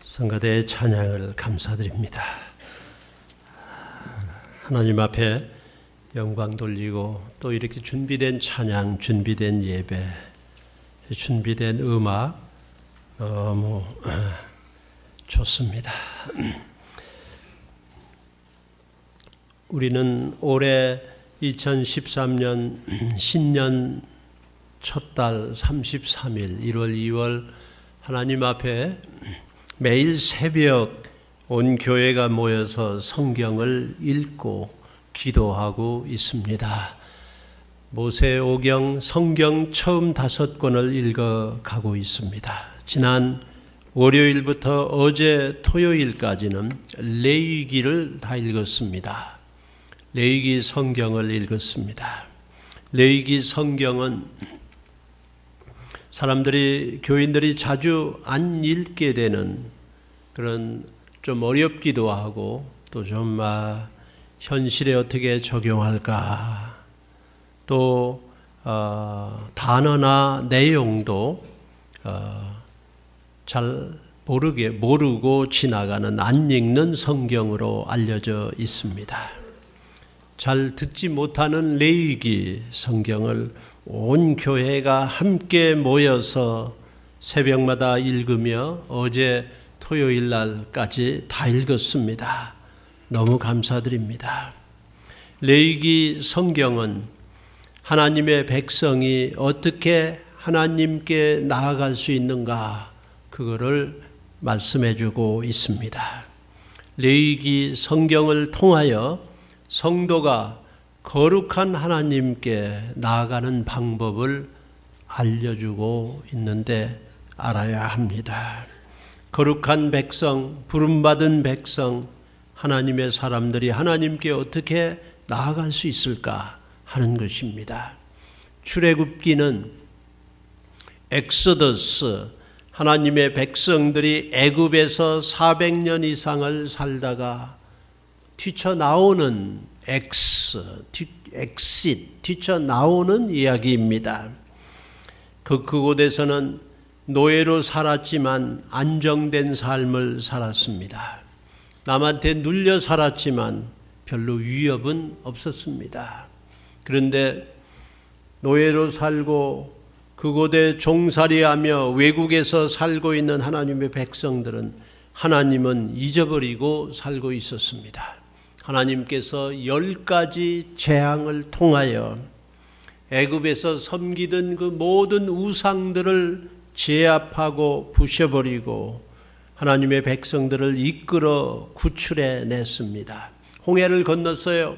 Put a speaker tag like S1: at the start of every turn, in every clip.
S1: 성가대의 찬양을 감사드립니다. 하나님 앞에 영광 돌리고 또 이렇게 준비된 찬양, 준비된 예배, 준비된 음악 너무 좋습니다. 우리는 올해 2013년 신년 첫달 33일 1월 2월 하나님 앞에 매일 새벽 온 교회가 모여서 성경을 읽고 기도하고 있습니다. 모세오경 성경 처음 5권을 읽어가고 있습니다. 지난 월요일부터 어제 토요일까지는 레위기를 다 읽었습니다. 레위기 성경을 읽었습니다. 레위기 성경은 교인들이 자주 안 읽게 되는 그런 좀 어렵기도 하고 또 좀 현실에 어떻게 적용할까, 또 단어나 내용도 잘 모르고 지나가는, 안 읽는 성경으로 알려져 있습니다. 잘 듣지 못하는 레위기 성경을 온 교회가 함께 모여서 새벽마다 읽으며 어제 토요일 날까지 다 읽었습니다. 너무 감사드립니다. 레위기 성경은 하나님의 백성이 어떻게 하나님께 나아갈 수 있는가, 그거를 말씀해 주고 있습니다. 레위기 성경을 통하여 성도가 거룩한 하나님께 나아가는 방법을 알려주고 있는데 알아야 합니다. 거룩한 백성, 부름받은 백성, 하나님의 사람들이 하나님께 어떻게 나아갈 수 있을까 하는 것입니다. 출애굽기는 엑소더스, 하나님의 백성들이 애굽에서 400년 이상을 살다가 뛰쳐나오는 엑싯, 뛰쳐나오는 이야기입니다. 그곳에서는 노예로 살았지만 안정된 삶을 살았습니다. 남한테 눌려 살았지만 별로 위협은 없었습니다. 그런데 노예로 살고 그곳에 종살이하며 외국에서 살고 있는 하나님의 백성들은 하나님은 잊어버리고 살고 있었습니다. 하나님께서 10가지 재앙을 통하여 애굽에서 섬기던 그 모든 우상들을 제압하고 부셔버리고 하나님의 백성들을 이끌어 구출해 냈습니다. 홍해를 건넜어요.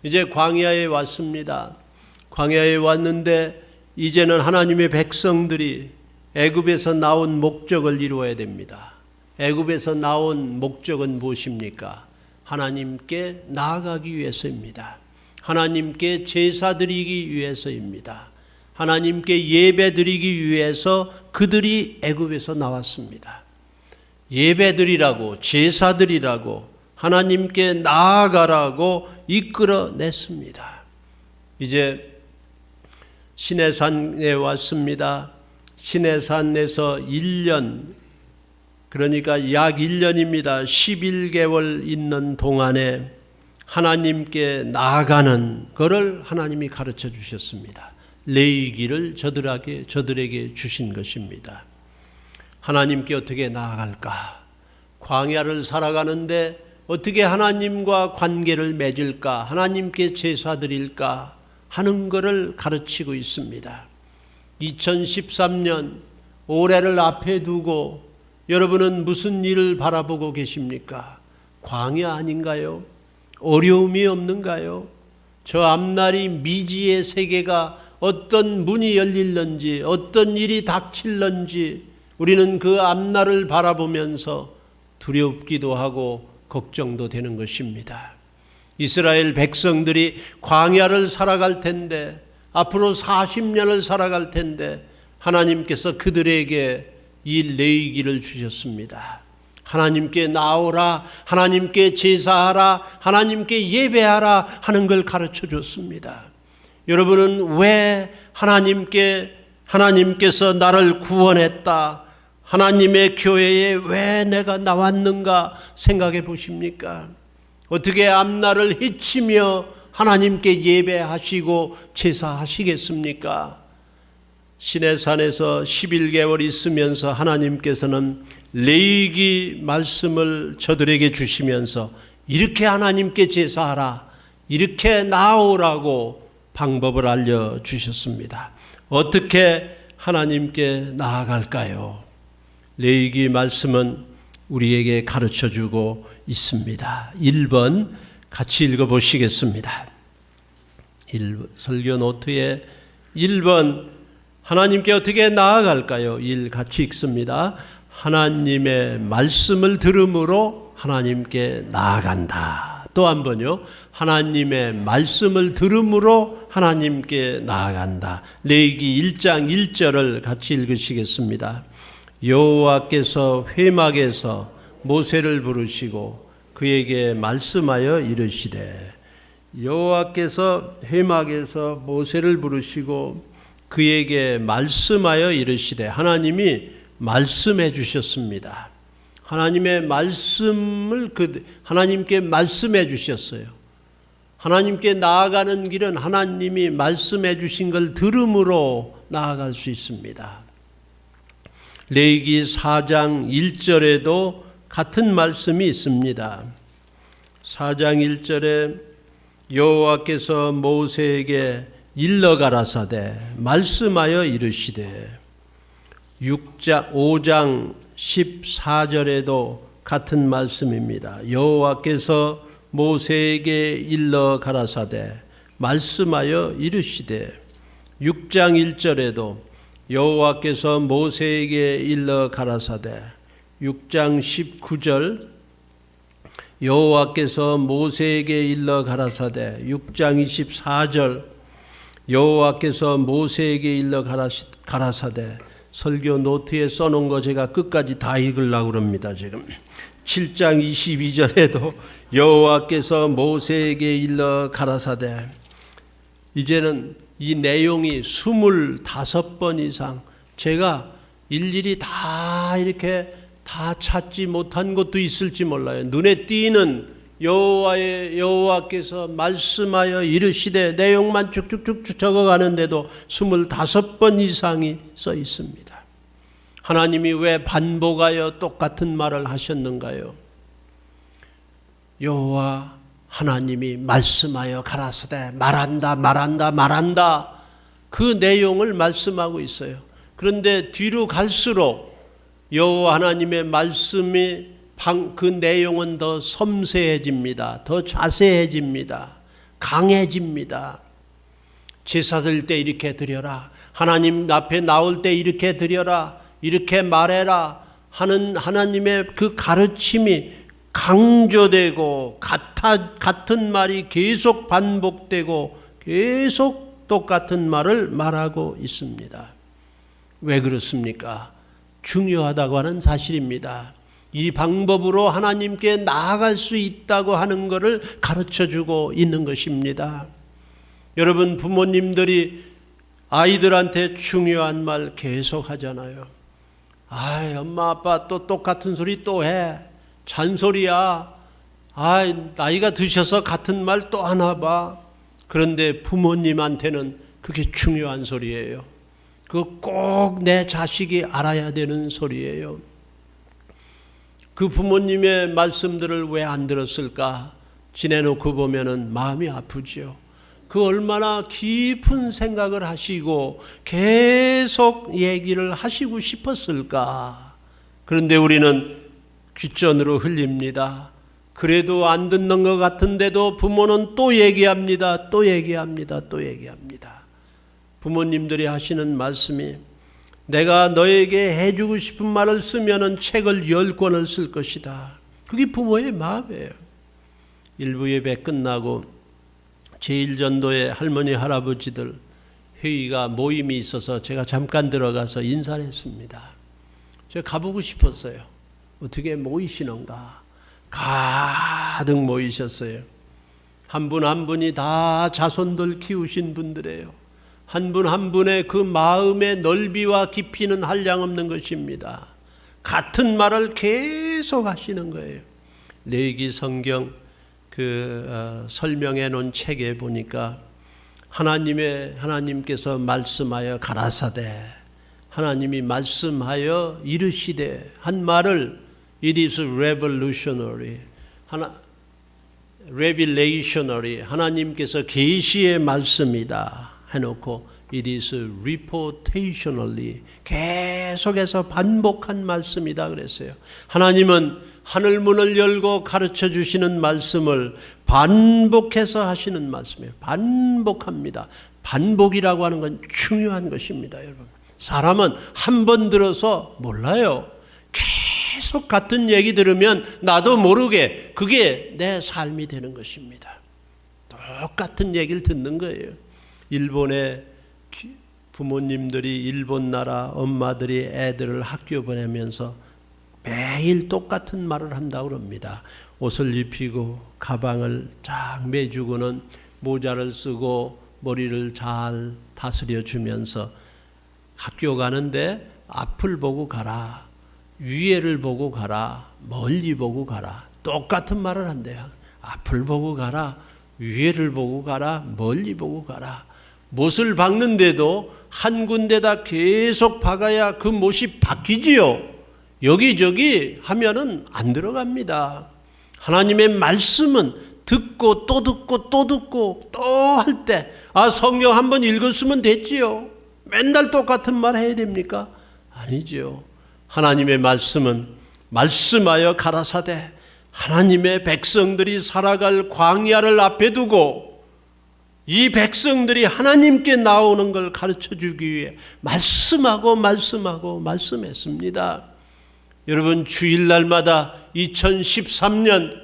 S1: 이제 광야에 왔습니다. 광야에 왔는데 이제는 하나님의 백성들이 애굽에서 나온 목적을 이루어야 됩니다. 애굽에서 나온 목적은 무엇입니까? 하나님께 나아가기 위해서입니다. 하나님께 제사 드리기 위해서입니다. 하나님께 예배 드리기 위해서 그들이 애굽에서 나왔습니다. 예배 드리라고, 제사 드리라고, 하나님께 나아가라고 이끌어냈습니다. 이제 시내산에 왔습니다. 시내산에서 1년, 그러니까 약 1년입니다. 11개월 있는 동안에 하나님께 나아가는 것을 하나님이 가르쳐 주셨습니다. 레위기를 저들에게 주신 것입니다. 하나님께 어떻게 나아갈까? 광야를 살아가는데 어떻게 하나님과 관계를 맺을까? 하나님께 제사 드릴까? 하는 것을 가르치고 있습니다. 2013년 올해를 앞에 두고 여러분은 무슨 일을 바라보고 계십니까? 광야 아닌가요? 어려움이 없는가요? 저 앞날이 미지의 세계가 어떤 문이 열릴런지, 어떤 일이 닥칠런지 우리는 그 앞날을 바라보면서 두렵기도 하고 걱정도 되는 것입니다. 이스라엘 백성들이 광야를 살아갈 텐데, 앞으로 40년을 살아갈 텐데 하나님께서 그들에게 이 레위기를 주셨습니다. 하나님께 나오라, 하나님께 제사하라, 하나님께 예배하라 하는 걸 가르쳐 줬습니다. 여러분은 왜 하나님께서 나를 구원했다, 하나님의 교회에 왜 내가 나왔는가 생각해 보십니까? 어떻게 앞날을 헤치며 하나님께 예배하시고 제사하시겠습니까? 시내산에서 11개월 있으면서 하나님께서는 레위기 말씀을 저들에게 주시면서 이렇게 하나님께 제사하라, 이렇게 나아오라고 방법을 알려주셨습니다. 어떻게 하나님께 나아갈까요? 레위기 말씀은 우리에게 가르쳐주고 있습니다. 1번 같이 읽어보시겠습니다. 설교 노트에 1번 하나님께 어떻게 나아갈까요? 1 같이 읽습니다. 하나님의 말씀을 들음으로 하나님께 나아간다. 또 한 번요. 하나님의 말씀을 들음으로 하나님께 나아간다. 레위기 1장 1절을 같이 읽으시겠습니다. 여호와께서 회막에서 모세를 부르시고 그에게 말씀하여 이르시되, 여호와께서 회막에서 모세를 부르시고 그에게 말씀하여 이르시되, 하나님이 말씀해 주셨습니다. 하나님의 말씀을 하나님께 말씀해 주셨어요. 하나님께 나아가는 길은 하나님이 말씀해 주신 걸 들음으로 나아갈 수 있습니다. 레위기 4장 1절에도 같은 말씀이 있습니다. 4장 1절에 여호와께서 모세에게 일러 가라사대 말씀하여 이르시되, 5장 14절에도 같은 말씀입니다. 여호와께서 모세에게 일러 가라사대 말씀하여 이르시되, 6장 1절에도 여호와께서 모세에게 일러 가라사대, 6장 19절 여호와께서 모세에게 일러 가라사대, 6장 24절 여호와께서 모세에게 일러 가라사대. 설교 노트에 써놓은 거 제가 끝까지 다 읽으려고 합니다. 지금 7장 22절에도 여호와께서 모세에게 일러 가라사대. 이제는 이 내용이 25번 이상, 제가 일일이 다 이렇게 다 찾지 못한 것도 있을지 몰라요. 눈에 띄는 여호와께서 말씀하여 이르시되 내용만 쭉쭉쭉 적어가는데도 25번 이상이 써 있습니다. 하나님이 왜 반복하여 똑같은 말을 하셨는가요? 여호와 하나님이 말씀하여 가라사대 말한다 그 내용을 말씀하고 있어요. 그런데 뒤로 갈수록 여호와 하나님의 말씀이 그 내용은 더 섬세해집니다. 더 자세해집니다. 강해집니다. 제사 드릴 때 이렇게 드려라, 하나님 앞에 나올 때 이렇게 드려라, 이렇게 말해라 하는 하나님의 그 가르침이 강조되고 같은 말이 계속 반복되고 계속 똑같은 말을 말하고 있습니다. 왜 그렇습니까? 중요하다고 하는 사실입니다. 이 방법으로 하나님께 나아갈 수 있다고 하는 것을 가르쳐주고 있는 것입니다. 여러분, 부모님들이 아이들한테 중요한 말 계속 하잖아요. 엄마 아빠 또 똑같은 소리 또 해, 잔소리야. 나이가 드셔서 같은 말 또 하나 봐. 그런데 부모님한테는 그게 중요한 소리예요. 그거 꼭 내 자식이 알아야 되는 소리예요. 그 부모님의 말씀들을 왜 안 들었을까 지내놓고 보면은 마음이 아프죠. 그 얼마나 깊은 생각을 하시고 계속 얘기를 하시고 싶었을까. 그런데 우리는 귓전으로 흘립니다. 그래도 안 듣는 것 같은데도 부모는 또 얘기합니다. 또 얘기합니다. 또 얘기합니다. 부모님들이 하시는 말씀이, 내가 너에게 해주고 싶은 말을 쓰면은 책을 10권을 쓸 것이다. 그게 부모의 마음이에요. 일부 예배 끝나고 제1전도의 할머니 할아버지들 회의가 모임이 있어서 제가 잠깐 들어가서 인사를 했습니다. 제가 가보고 싶었어요. 어떻게 모이시는가. 가득 모이셨어요. 한 분 한 분이 다 자손들 키우신 분들이에요. 한 분 한 분의 그 마음의 넓이와 깊이는 한량없는 것입니다. 같은 말을 계속 하시는 거예요. 레위기 성경 설명해 놓은 책에 보니까 하나님께서 말씀하여 가라사대, 하나님이 말씀하여 이르시되 한 말을 it is revolutionary, revelationary, 하나님께서 계시의 말씀이다 해놓고 it is reputationally, 계속해서 반복한 말씀이다 그랬어요. 하나님은 하늘 문을 열고 가르쳐 주시는 말씀을 반복해서 하시는 말씀이에요. 반복합니다. 반복이라고 하는 건 중요한 것입니다, 여러분. 사람은 한 번 들어서 몰라요. 계속 같은 얘기 들으면 나도 모르게 그게 내 삶이 되는 것입니다. 똑같은 얘기를 듣는 거예요. 일본의 부모님들이, 일본 나라 엄마들이 애들을 학교 보내면서 매일 똑같은 말을 한다고 합니다. 옷을 입히고 가방을 쫙 매주고는 모자를 쓰고 머리를 잘 다스려 주면서 학교 가는데 앞을 보고 가라, 위에를 보고 가라, 멀리 보고 가라. 똑같은 말을 한대요. 앞을 보고 가라, 위에를 보고 가라, 멀리 보고 가라. 못을 박는데도 한 군데다 계속 박아야 그 못이 바뀌지요. 여기저기 하면은 안 들어갑니다. 하나님의 말씀은 듣고 또 듣고 또 듣고 또 할 때, 성경 한번 읽었으면 됐지요. 맨날 똑같은 말 해야 됩니까? 아니죠. 하나님의 말씀은 말씀하여 가라사대, 하나님의 백성들이 살아갈 광야를 앞에 두고 이 백성들이 하나님께 나오는 걸 가르쳐 주기 위해 말씀했습니다. 여러분, 주일날마다 2013년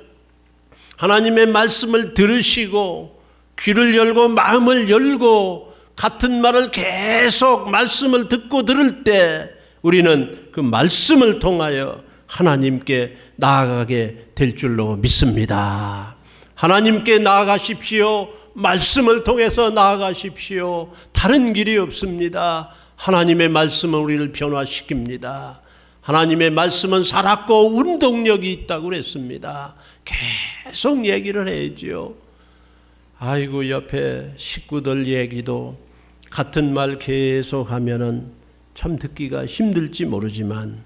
S1: 하나님의 말씀을 들으시고 귀를 열고 마음을 열고 같은 말을 계속 말씀을 듣고 들을 때 우리는 그 말씀을 통하여 하나님께 나아가게 될 줄로 믿습니다. 하나님께 나아가십시오. 말씀을 통해서 나아가십시오. 다른 길이 없습니다. 하나님의 말씀은 우리를 변화시킵니다. 하나님의 말씀은 살았고 운동력이 있다고 그랬습니다. 계속 얘기를 해야죠. 아이고, 옆에 식구들 얘기도 같은 말 계속 하면은 참 듣기가 힘들지 모르지만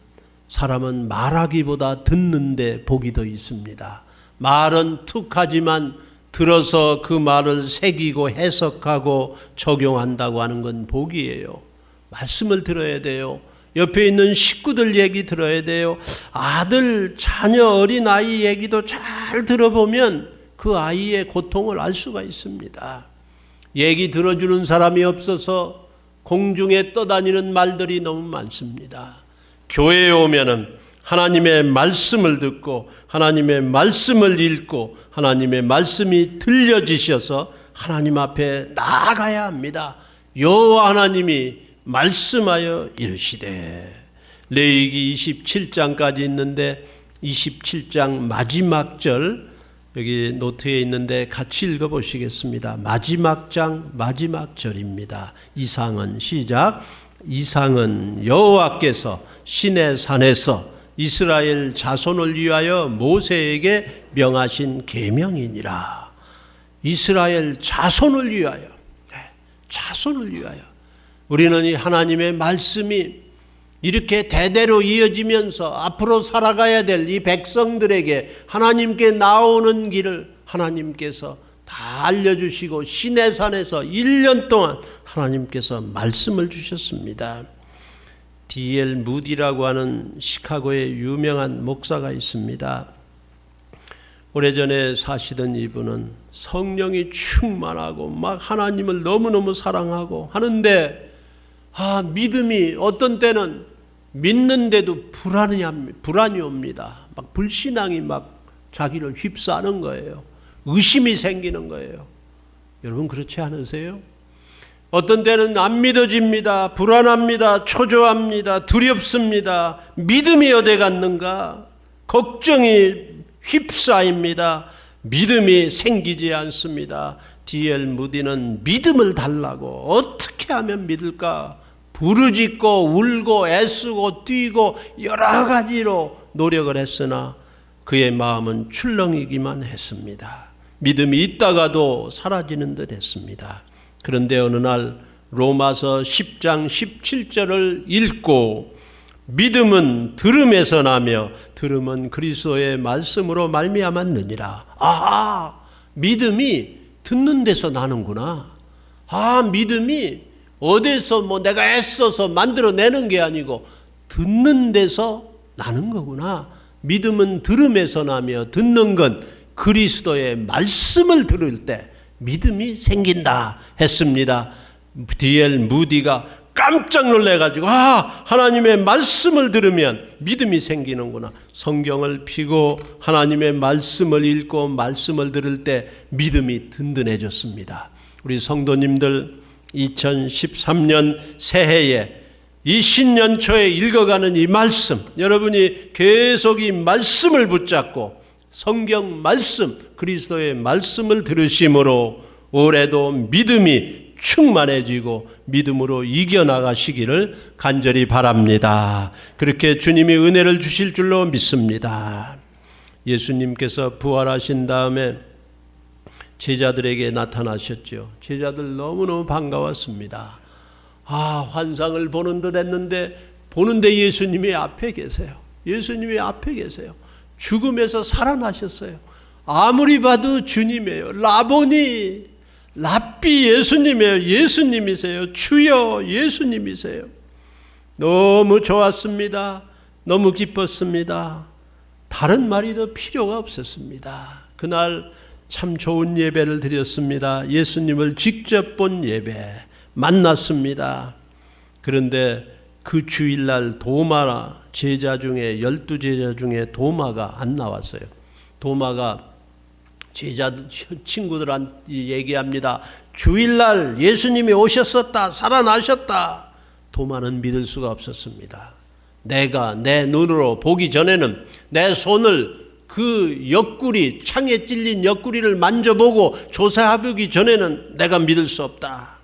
S1: 사람은 말하기보다 듣는데 복이 더 있습니다. 말은 툭하지만 들어서 그 말을 새기고 해석하고 적용한다고 하는 건 복이에요. 말씀을 들어야 돼요. 옆에 있는 식구들 얘기 들어야 돼요. 아들, 자녀, 어린아이 얘기도 잘 들어보면 그 아이의 고통을 알 수가 있습니다. 얘기 들어주는 사람이 없어서 공중에 떠다니는 말들이 너무 많습니다. 교회에 오면은 하나님의 말씀을 듣고 하나님의 말씀을 읽고 하나님의 말씀이 들려지셔서 하나님 앞에 나아가야 합니다. 여호와 하나님이 말씀하여 이르시되, 레위기 27장까지 있는데 27장 마지막 절, 여기 노트에 있는데 같이 읽어보시겠습니다. 마지막 장 마지막 절입니다. 이상은, 시작. 이상은 여호와께서 시내 산에서 이스라엘 자손을 위하여 모세에게 명하신 계명이니라. 이스라엘 자손을 위하여, 자손을 위하여. 우리는 이 하나님의 말씀이 이렇게 대대로 이어지면서 앞으로 살아가야 될 이 백성들에게 하나님께 나오는 길을 하나님께서 다 알려주시고 시내산에서 1년 동안 하나님께서 말씀을 주셨습니다. D.L. 무디라고 하는 시카고의 유명한 목사가 있습니다. 오래전에 사시던 이분은 성령이 충만하고 막 하나님을 너무너무 사랑하고 하는데 믿음이 어떤 때는 믿는데도 불안이 옵니다. 막 불신앙이 막 자기를 휩싸는 거예요. 의심이 생기는 거예요. 여러분 그렇지 않으세요? 어떤 때는 안 믿어집니다. 불안합니다. 초조합니다. 두렵습니다. 믿음이 어디 갔는가? 걱정이 휩싸입니다. 믿음이 생기지 않습니다. D.L. 무디는 믿음을 달라고, 어떻게 하면 믿을까 부르짖고 울고 애쓰고 뛰고 여러 가지로 노력을 했으나 그의 마음은 출렁이기만 했습니다. 믿음이 있다가도 사라지는 듯 했습니다. 그런데 어느 날 로마서 10장 17절을 읽고 믿음은 들음에서 나며 들음은 그리스도의 말씀으로 말미암았느니라. 아하, 믿음이 듣는 데서 나는구나. 믿음이 어디서 내가 애써서 만들어내는 게 아니고 듣는 데서 나는 거구나. 믿음은 들음에서 나며 듣는 건 그리스도의 말씀을 들을 때 믿음이 생긴다 했습니다. D.L. 무디가 깜짝 놀래가지고 하나님의 말씀을 들으면 믿음이 생기는구나. 성경을 펴고 하나님의 말씀을 읽고 말씀을 들을 때 믿음이 든든해졌습니다. 우리 성도님들 2013년 새해에 이 신년초에 읽어가는 이 말씀, 여러분이 계속 이 말씀을 붙잡고 성경 말씀, 그리스도의 말씀을 들으심으로 올해도 믿음이 충만해지고 믿음으로 이겨나가시기를 간절히 바랍니다. 그렇게 주님이 은혜를 주실 줄로 믿습니다. 예수님께서 부활하신 다음에 제자들에게 나타나셨죠. 제자들 너무너무 반가웠습니다. 환상을 보는 듯 했는데 보는데 예수님이 앞에 계세요. 예수님이 앞에 계세요. 죽음에서 살아나셨어요. 아무리 봐도 주님이에요. 라보니, 랍비 예수님이에요. 예수님이세요. 주여 예수님이세요. 너무 좋았습니다. 너무 기뻤습니다. 다른 말이 더 필요가 없었습니다. 그날 참 좋은 예배를 드렸습니다. 예수님을 직접 본 예배 만났습니다. 그런데 그 주일날 도마 제자 중에 12제자 중에 도마가 안 나왔어요. 도마가 제자 친구들한테 얘기합니다. 주일날 예수님이 오셨었다. 살아나셨다. 도마는 믿을 수가 없었습니다. 내가 내 눈으로 보기 전에는 내 손을 그 옆구리, 창에 찔린 옆구리를 만져보고 조사해보기 전에는 내가 믿을 수 없다.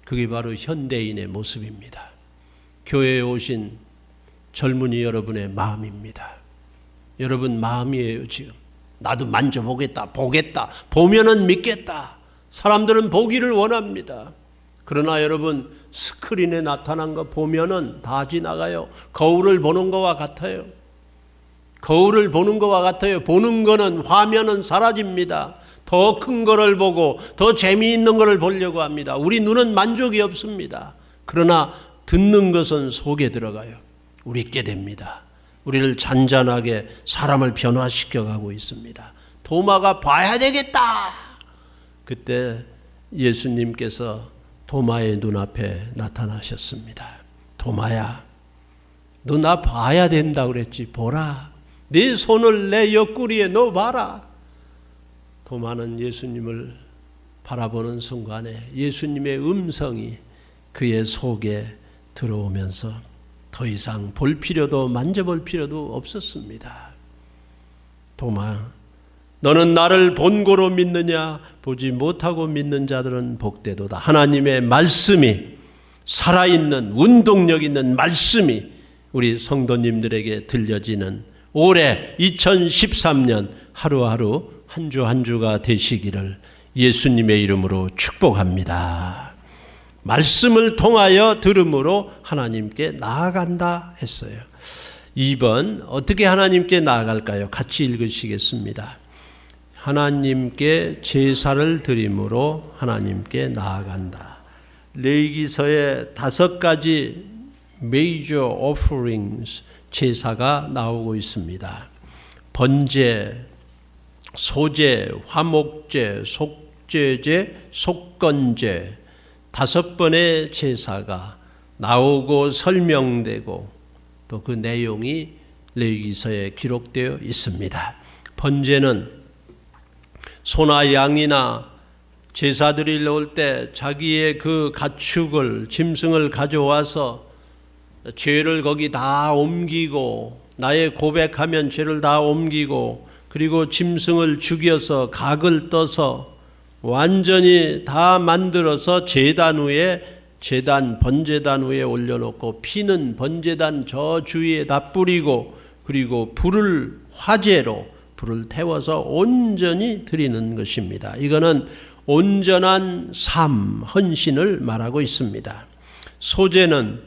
S1: 그게 바로 현대인의 모습입니다. 교회에 오신 젊은이 여러분의 마음입니다. 여러분 마음이에요. 지금 나도 만져보겠다, 보겠다, 보면은 믿겠다. 사람들은 보기를 원합니다. 그러나 여러분 스크린에 나타난 거 보면은 다 지나가요. 거울을 보는 것과 같아요. 거울을 보는 것과 같아요. 보는 거는 화면은 사라집니다. 더 큰 거를 보고 더 재미있는 거를 보려고 합니다. 우리 눈은 만족이 없습니다. 그러나 듣는 것은 속에 들어가요. 우리 깨됩니다. 우리를 잔잔하게 사람을 변화시켜 가고 있습니다. 도마가 봐야 되겠다. 그때 예수님께서 도마의 눈앞에 나타나셨습니다. 도마야, 너 나 봐야 된다 그랬지. 보라. 네 손을 내 옆구리에 넣어봐라. 도마는 예수님을 바라보는 순간에 예수님의 음성이 그의 속에 들어오면서 더 이상 볼 필요도 만져볼 필요도 없었습니다. 도마, 너는 나를 본고로 믿느냐? 보지 못하고 믿는 자들은 복되도다. 하나님의 말씀이, 살아있는 운동력 있는 말씀이 우리 성도님들에게 들려지는 올해 2013년 하루하루 한 주 한 주가 되시기를 예수님의 이름으로 축복합니다. 말씀을 통하여 들음으로 하나님께 나아간다 했어요. 2번 어떻게 하나님께 나아갈까요? 같이 읽으시겠습니다. 하나님께 제사를 드림으로 하나님께 나아간다. 레위기서에 5가지 major offerings 제사가 나오고 있습니다. 번제, 소제, 화목제, 속죄제, 속건제 5번의 제사가 나오고 설명되고 또 그 내용이 레위기서에 기록되어 있습니다. 번제는 소나 양이나 제사 드리러 올 때 자기의 그 가축을, 짐승을 가져와서 죄를 거기 다 옮기고, 나의 고백하면 죄를 다 옮기고, 그리고 짐승을 죽여서 각을 떠서 완전히 다 만들어서 제단 위에 제단 번제단 위에 올려놓고 피는 번제단 저 주위에 다 뿌리고 그리고 불을 화재로 불을 태워서 온전히 드리는 것입니다. 이거는 온전한 삶, 헌신을 말하고 있습니다. 소제는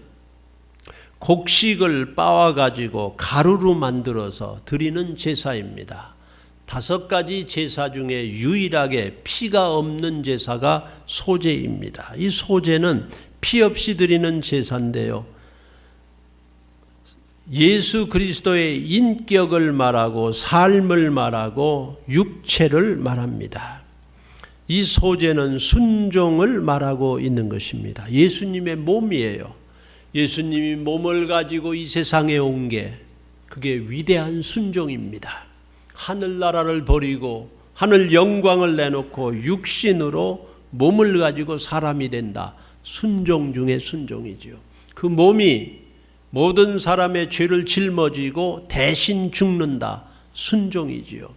S1: 곡식을 빻아가지고 가루로 만들어서 드리는 제사입니다. 5가지 제사 중에 유일하게 피가 없는 제사가 소제입니다. 이 소제는 피 없이 드리는 제사인데요. 예수 그리스도의 인격을 말하고 삶을 말하고 육체를 말합니다. 이 소제는 순종을 말하고 있는 것입니다. 예수님의 몸이에요. 예수님이 몸을 가지고 이 세상에 온 게 그게 위대한 순종입니다. 하늘나라를 버리고 하늘 영광을 내놓고 육신으로 몸을 가지고 사람이 된다. 순종 중에 순종이지요. 그 몸이 모든 사람의 죄를 짊어지고 대신 죽는다. 순종이지요.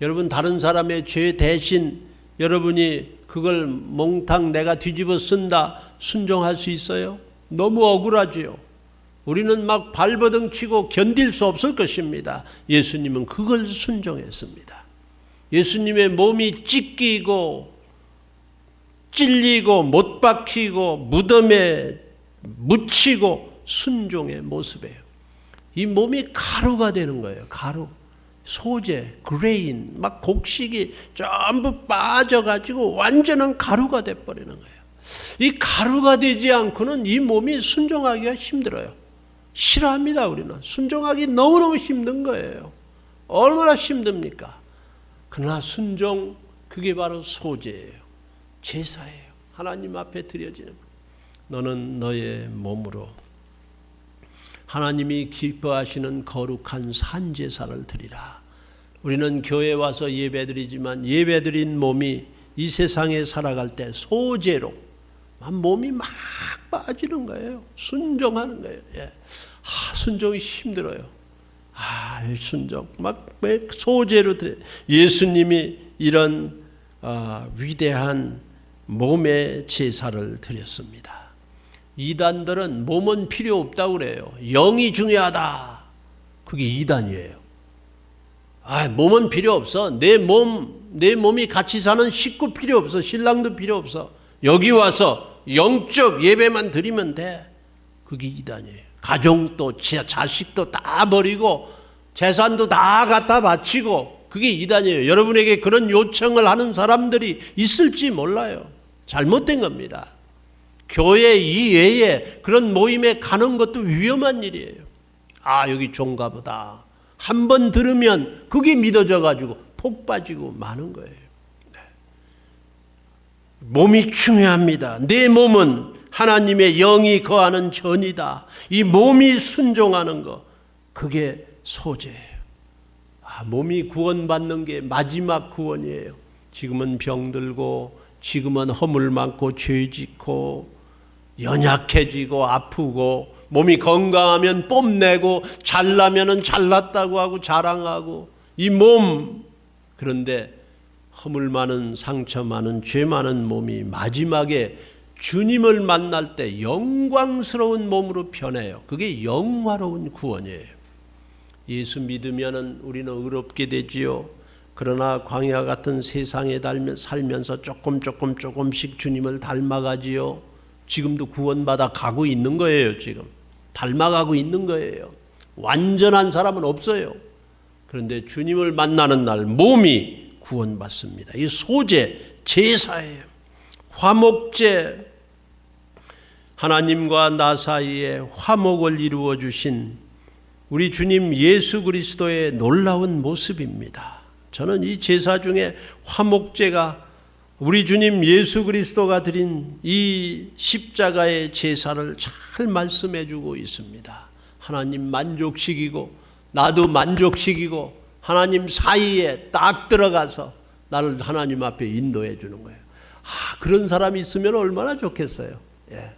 S1: 여러분 다른 사람의 죄 대신 여러분이 그걸 몽탕 내가 뒤집어 쓴다. 순종할 수 있어요? 너무 억울하지요. 우리는 막 발버둥 치고 견딜 수 없을 것입니다. 예수님은 그걸 순종했습니다. 예수님의 몸이 찢기고 찔리고 못 박히고 무덤에 묻히고 순종의 모습이에요. 이 몸이 가루가 되는 거예요. 가루, 소재, 그레인, 막 곡식이 전부 빠져가지고 완전한 가루가 돼버리는 거예요. 이 가루가 되지 않고는 이 몸이 순종하기가 힘들어요. 싫어합니다. 우리는 순종하기 너무너무 힘든 거예요. 얼마나 힘듭니까? 그러나 순종, 그게 바로 소제예요. 제사예요. 하나님 앞에 드려지는 것. 너는 너의 몸으로 하나님이 기뻐하시는 거룩한 산제사를 드리라. 우리는 교회에 와서 예배드리지만 예배드린 몸이 이 세상에 살아갈 때 소제로 몸이 막 빠지는 거예요. 순종하는 거예요. 예. 순종이 힘들어요. 순종 막 소제로 드려. 예수님이 이런 위대한 몸의 제사를 드렸습니다. 이단들은 몸은 필요 없다고 그래요. 영이 중요하다. 그게 이단이에요. 몸은 필요 없어. 내 몸이 같이 사는 식구 필요 없어. 신랑도 필요 없어. 여기 와서 영적 예배만 드리면 돼. 그게 이단이에요. 가정도 자식도 다 버리고 재산도 다 갖다 바치고 그게 이단이에요. 여러분에게 그런 요청을 하는 사람들이 있을지 몰라요. 잘못된 겁니다. 교회 이외에 그런 모임에 가는 것도 위험한 일이에요. 여기 종가 보다. 한 번 들으면 그게 믿어져 가지고 폭 빠지고 마는 거예요. 몸이 중요합니다. 내 몸은 하나님의 영이 거하는 전이다. 이 몸이 순종하는 거, 그게 소재예요. 몸이 구원받는 게 마지막 구원이에요. 지금은 병들고 지금은 허물 많고 죄 짓고 연약해지고 아프고 몸이 건강하면 뽐내고 잘나면 잘났다고 하고 자랑하고 이 몸, 그런데 허물 많은 상처 많은 죄 많은 몸이 마지막에 주님을 만날 때 영광스러운 몸으로 변해요. 그게 영화로운 구원이에요. 예수 믿으면 우리는 의롭게 되지요. 그러나 광야 같은 세상에 살면서 조금씩 주님을 닮아가지요. 지금도 구원받아 가고 있는 거예요. 지금 닮아가고 있는 거예요. 완전한 사람은 없어요. 그런데 주님을 만나는 날 몸이 구원받습니다. 이 소제, 제사예요. 화목제, 하나님과 나 사이에 화목을 이루어 주신 우리 주님 예수 그리스도의 놀라운 모습입니다. 저는 이 제사 중에 화목제가 우리 주님 예수 그리스도가 드린 이 십자가의 제사를 잘 말씀해 주고 있습니다. 하나님 만족시키고 나도 만족시키고 하나님 사이에 딱 들어가서 나를 하나님 앞에 인도해 주는 거예요. 그런 사람이 있으면 얼마나 좋겠어요. 예.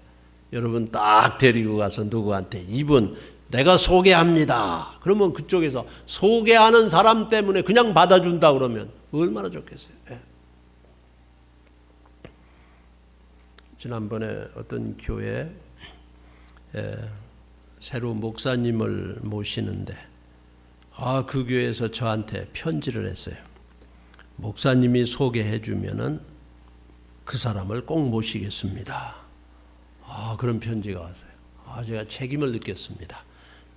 S1: 여러분 딱 데리고 가서 누구한테 이분 내가 소개합니다. 그러면 그쪽에서 소개하는 사람 때문에 그냥 받아준다 그러면 얼마나 좋겠어요. 예. 지난번에 어떤 교회에 새로 목사님을 모시는데 그 교회에서 저한테 편지를 했어요. 목사님이 소개해 주면은 그 사람을 꼭 모시겠습니다. 그런 편지가 왔어요. 제가 책임을 느꼈습니다.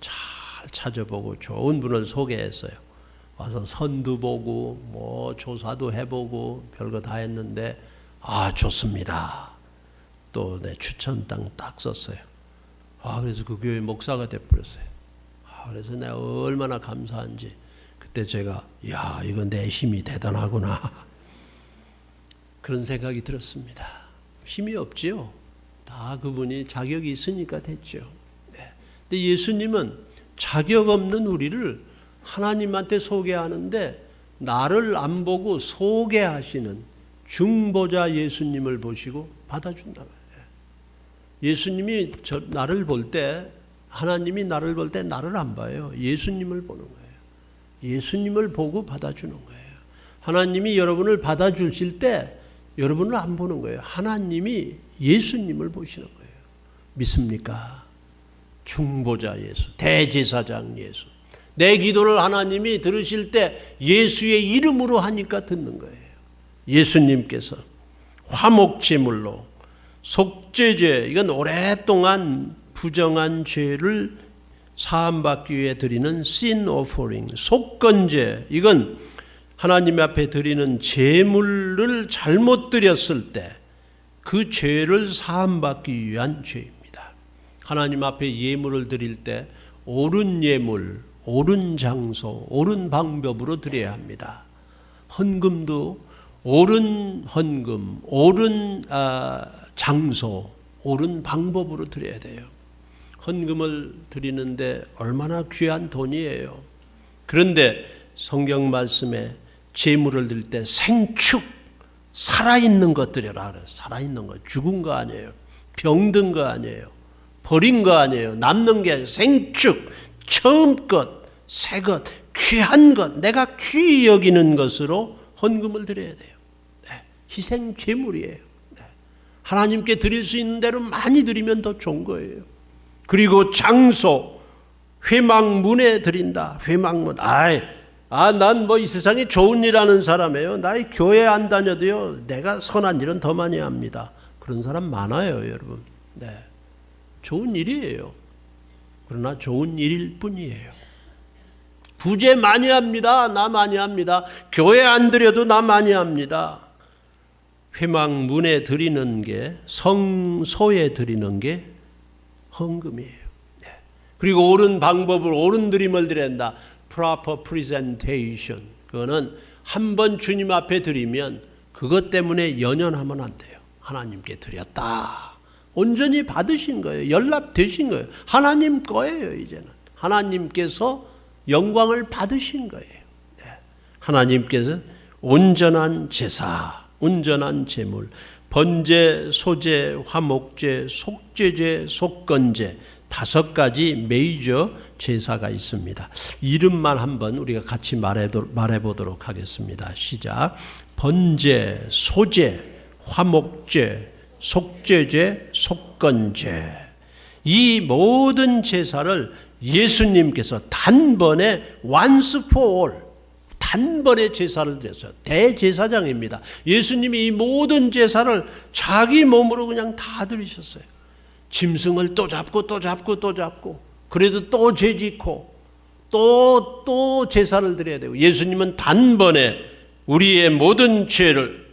S1: 잘 찾아보고 좋은 분을 소개했어요. 와서 선도 보고 뭐 조사도 해보고 별거 다 했는데 좋습니다. 또 내 추천장 딱 썼어요. 그래서 그 교회 목사가 돼버렸어요. 그래서 내가 얼마나 감사한지 그때 제가 이거 내 힘이 대단하구나 그런 생각이 들었습니다. 힘이 없지요. 다 그분이 자격이 있으니까 됐죠. 근데 예수님은 자격 없는 우리를 하나님한테 소개하는데 나를 안 보고 소개하시는 중보자 예수님을 보시고 받아준다. 예수님이 나를 볼 때, 하나님이 나를 볼 때 나를 안 봐요. 예수님을 보는 거예요. 예수님을 보고 받아주는 거예요. 하나님이 여러분을 받아주실 때 여러분을 안 보는 거예요. 하나님이 예수님을 보시는 거예요. 믿습니까? 중보자 예수, 대제사장 예수. 내 기도를 하나님이 들으실 때 예수의 이름으로 하니까 듣는 거예요. 예수님께서 화목제물로 속죄제, 이건 오랫동안 부정한 죄를 사함받기 위해 드리는 sin offering, 속건제, 이건 하나님 앞에 드리는 제물을 잘못 드렸을 때 그 죄를 사함받기 위한 죄입니다. 하나님 앞에 예물을 드릴 때 옳은 예물, 옳은 장소, 옳은 방법으로 드려야 합니다. 헌금도 옳은 헌금, 옳은 장소, 옳은 방법으로 드려야 돼요. 헌금을 드리는데 얼마나 귀한 돈이에요. 그런데 성경 말씀에 제물을 드릴 때 생축, 살아있는 것 드려라 그래요. 살아있는 것, 죽은 거 아니에요. 병든 거 아니에요. 버린 거 아니에요. 남는 게 생축, 처음 것, 새 것, 귀한 것, 내가 귀히 여기는 것으로 헌금을 드려야 돼요. 희생 제물이에요. 하나님께 드릴 수 있는 대로 많이 드리면 더 좋은 거예요. 그리고 장소, 회막문에 드린다. 회막문. 난 뭐 이 세상에 좋은 일 하는 사람이에요. 나 교회 안 다녀도요, 내가 선한 일은 더 많이 합니다. 그런 사람 많아요, 여러분. 좋은 일이에요. 그러나 좋은 일일 뿐이에요. 구제 많이 합니다. 나 많이 합니다. 교회 안 드려도 나 많이 합니다. 회막문에 드리는 게, 성소에 드리는 게 헌금이에요. 그리고 옳은 방법을, 옳은 드림을 드려야 한다. proper presentation. 그거는 한 번 주님 앞에 드리면 그것 때문에 연연하면 안 돼요. 하나님께 드렸다. 온전히 받으신 거예요. 연락되신 거예요. 하나님 거예요, 이제는. 하나님께서 영광을 받으신 거예요. 하나님께서 온전한 제사, 온전한 제물, 번제, 소제, 화목제, 속죄제, 속건제, 5가지 메이저 제사가 있습니다. 이름만 한번 우리가 같이 말해보도록 하겠습니다. 시작. 번제, 소제, 화목제, 속죄제, 속건제. 이 모든 제사를 예수님께서 단번에 once for all, 단번에 제사를 드렸어요. 대제사장입니다. 예수님이 이 모든 제사를 자기 몸으로 그냥 다 드리셨어요. 짐승을 또 잡고 또 잡고 또 잡고, 그래도 또 죄짓고 또 제사를 드려야 되고, 예수님은 단번에 우리의 모든 죄를,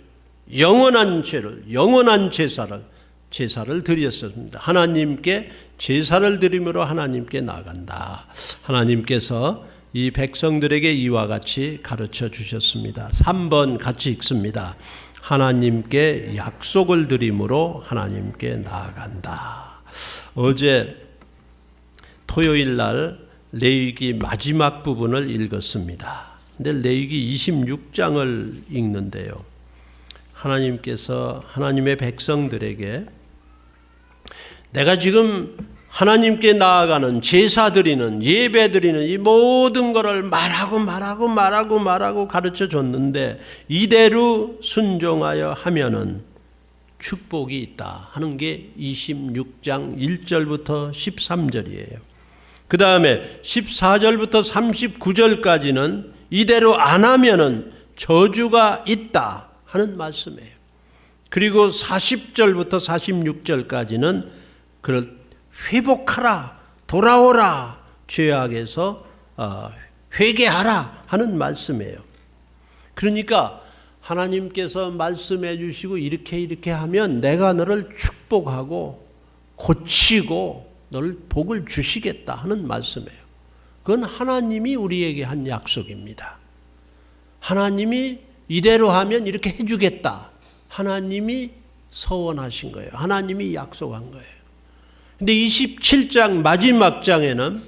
S1: 영원한 죄를, 영원한 제사를 드렸습니다. 하나님께 제사를 드림으로 하나님께 나간다. 하나님께서 이 백성들에게 이와 같이 가르쳐 주셨습니다. 3번 같이 읽습니다. 하나님께 약속을 드림으로 하나님께 나아간다. 어제 토요일 날 레위기 마지막 부분을 읽었습니다. 근데 레위기 26장을 읽는데요, 하나님께서 하나님의 백성들에게 내가 지금 하나님께 나아가는, 제사 드리는, 예배 드리는 이 모든 것을 말하고 가르쳐 줬는데 이대로 순종하여 하면은 축복이 있다 하는 게 26장 1절부터 13절이에요. 그 다음에 14절부터 39절까지는 이대로 안 하면은 저주가 있다 하는 말씀이에요. 그리고 40절부터 46절까지는 그를 회복하라, 돌아오라, 죄악에서 회개하라 하는 말씀이에요. 그러니까 하나님께서 말씀해 주시고 이렇게 하면 내가 너를 축복하고 고치고 너를 복을 주시겠다 하는 말씀이에요. 그건 하나님이 우리에게 한 약속입니다. 하나님이 이대로 하면 이렇게 해주겠다. 하나님이 서원하신 거예요. 하나님이 약속한 거예요. 근데 27장 마지막 장에는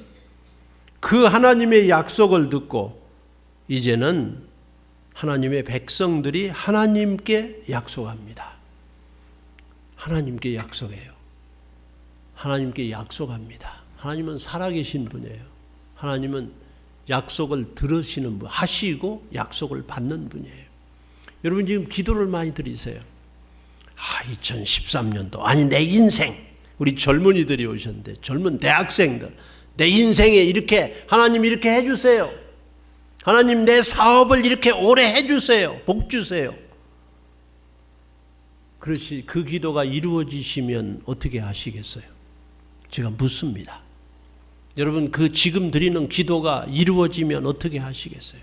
S1: 그 하나님의 약속을 듣고 이제는 하나님의 백성들이 하나님께 약속합니다. 하나님께 약속해요. 하나님께 약속합니다. 하나님은 살아계신 분이에요. 하나님은 약속을 들으시는 분, 하시고 약속을 받는 분이에요. 여러분 지금 기도를 많이 드리세요. 2013년도 아니 내 인생, 우리 젊은이들이 오셨는데 젊은 대학생들, 내 인생에 이렇게 하나님 이렇게 해주세요. 하나님 내 사업을 이렇게 오래 해주세요. 복 주세요. 그렇지, 그 기도가 이루어지시면 어떻게 하시겠어요? 제가 묻습니다. 여러분 그 지금 드리는 기도가 이루어지면 어떻게 하시겠어요?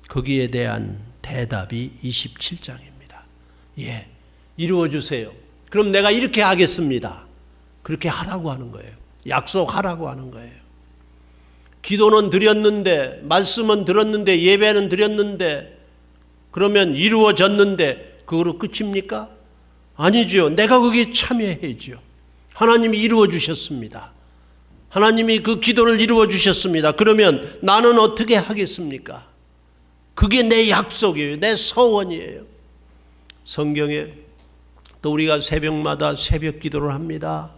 S1: 거기에 대한 대답이 27장입니다. 예, 이루어주세요. 그럼 내가 이렇게 하겠습니다. 그렇게 하라고 하는 거예요. 약속하라고 하는 거예요. 기도는 드렸는데, 말씀은 들었는데, 예배는 드렸는데, 그러면 이루어졌는데 그거로 끝입니까? 아니죠. 내가 거기에 참여해야죠. 하나님이 이루어 주셨습니다. 하나님이 그 기도를 이루어 주셨습니다. 그러면 나는 어떻게 하겠습니까? 그게 내 약속이에요. 내 서원이에요. 성경에 또 우리가 새벽마다 새벽 기도를 합니다.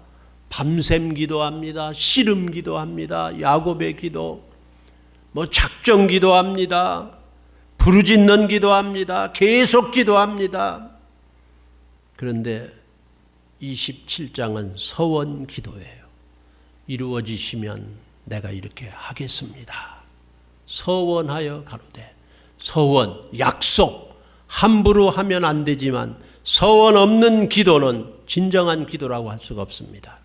S1: 밤샘 기도합니다. 씨름 기도합니다. 야곱의 기도, 작정 기도합니다. 부르짖는 기도합니다. 계속 기도합니다. 그런데 27장은 서원 기도예요. 이루어지시면 내가 이렇게 하겠습니다. 서원하여 가로되, 서원, 약속, 함부로 하면 안 되지만 서원 없는 기도는 진정한 기도라고 할 수가 없습니다.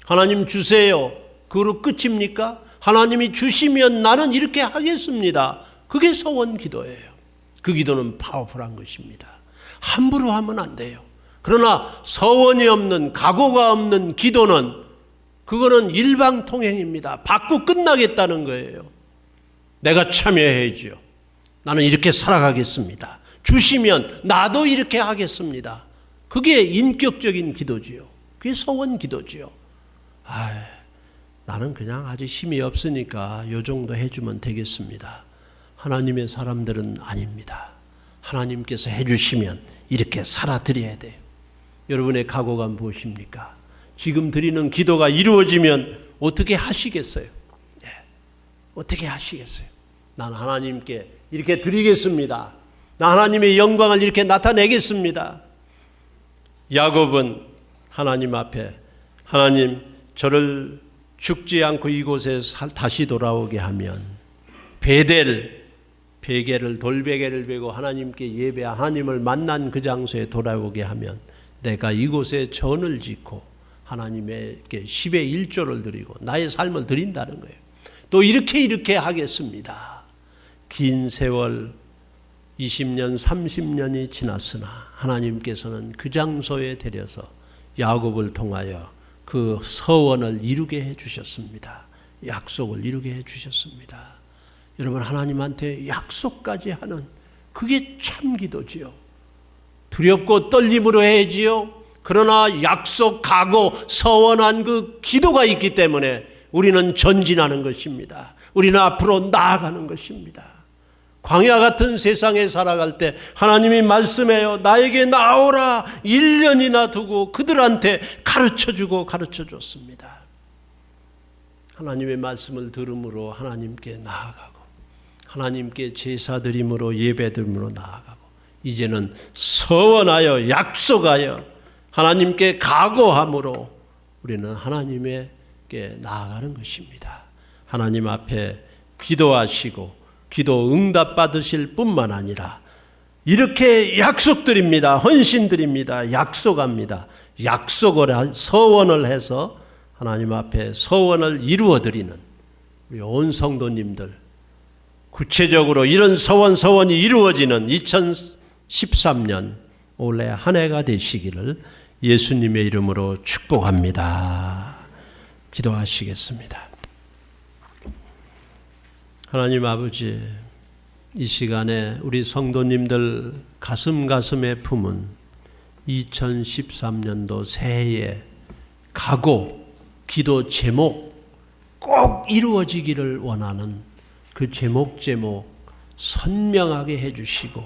S1: 하나님 주세요. 그거로 끝입니까? 하나님이 주시면 나는 이렇게 하겠습니다. 그게 서원 기도예요. 그 기도는 파워풀한 것입니다. 함부로 하면 안 돼요. 그러나 서원이 없는, 각오가 없는 기도는 그거는 일방통행입니다. 받고 끝나겠다는 거예요. 내가 참여해야죠. 나는 이렇게 살아가겠습니다. 주시면 나도 이렇게 하겠습니다. 그게 인격적인 기도지요. 그게 서원 기도지요. 나는 그냥 아직 힘이 없으니까 요 정도 해주면 되겠습니다. 하나님의 사람들은 아닙니다. 하나님께서 해주시면 이렇게 살아드려야 돼요. 여러분의 각오가 무엇입니까? 지금 드리는 기도가 이루어지면 어떻게 하시겠어요? 네. 어떻게 하시겠어요? 난 하나님께 이렇게 드리겠습니다. 나 하나님의 영광을 이렇게 나타내겠습니다. 야곱은 하나님 앞에, 하나님 저를 죽지 않고 이곳에 다시 돌아오게 하면 베개를 돌베개를 베고 하나님께 예배, 하나님을 만난 그 장소에 돌아오게 하면 내가 이곳에 전을 짓고 하나님에게 10의 1조를 드리고 나의 삶을 드린다는 거예요. 또 이렇게 하겠습니다. 긴 세월 20년 30년이 지났으나 하나님께서는 그 장소에 데려서 야곱을 통하여 그 서원을 이루게 해주셨습니다. 약속을 이루게 해주셨습니다. 여러분 하나님한테 약속까지 하는 그게 참 기도지요. 두렵고 떨림으로 해야지요. 그러나 약속, 각오, 서원한 그 기도가 있기 때문에 우리는 전진하는 것입니다. 우리는 앞으로 나아가는 것입니다. 광야 같은 세상에 살아갈 때 하나님이 말씀해요. 나에게 나오라. 1년이나 두고 그들한테 가르쳐주고 가르쳐줬습니다. 하나님의 말씀을 들음으로 하나님께 나아가고 하나님께 제사드림으로 예배드림으로 나아가고 이제는 서원하여 약속하여 하나님께 각오함으로 우리는 하나님께 나아가는 것입니다. 하나님 앞에 기도하시고 기도 응답 받으실 뿐만 아니라 이렇게 약속드립니다. 헌신드립니다. 약속합니다. 약속을 서원을 해서 하나님 앞에 서원을 이루어드리는 우리 온 성도님들, 구체적으로 이런 서원이 이루어지는 2013년 올해 한 해가 되시기를 예수님의 이름으로 축복합니다. 기도하시겠습니다. 하나님 아버지, 이 시간에 우리 성도님들 가슴에 품은 2013년도 새해의 각오, 기도 제목 꼭 이루어지기를 원하는 그 제목 선명하게 해주시고,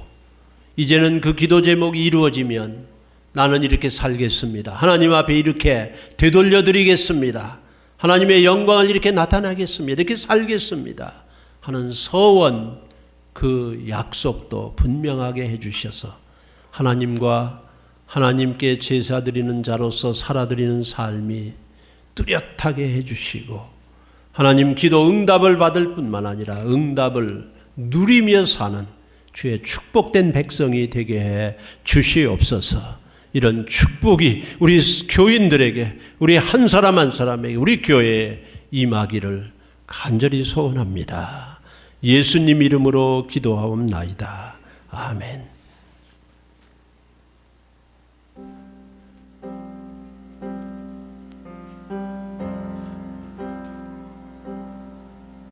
S1: 이제는 그 기도 제목이 이루어지면 나는 이렇게 살겠습니다. 하나님 앞에 이렇게 되돌려 드리겠습니다. 하나님의 영광을 이렇게 나타나겠습니다. 이렇게 살겠습니다 하는 서원, 그 약속도 분명하게 해주셔서 하나님과 하나님께 제사드리는 자로서 살아드리는 삶이 뚜렷하게 해주시고, 하나님 기도 응답을 받을 뿐만 아니라 응답을 누리며 사는 주의 축복된 백성이 되게 해 주시옵소서. 이런 축복이 우리 교인들에게, 우리 한 사람 한 사람에게, 우리 교회에 임하기를 간절히 소원합니다. 예수님 이름으로 기도하옵나이다. 아멘.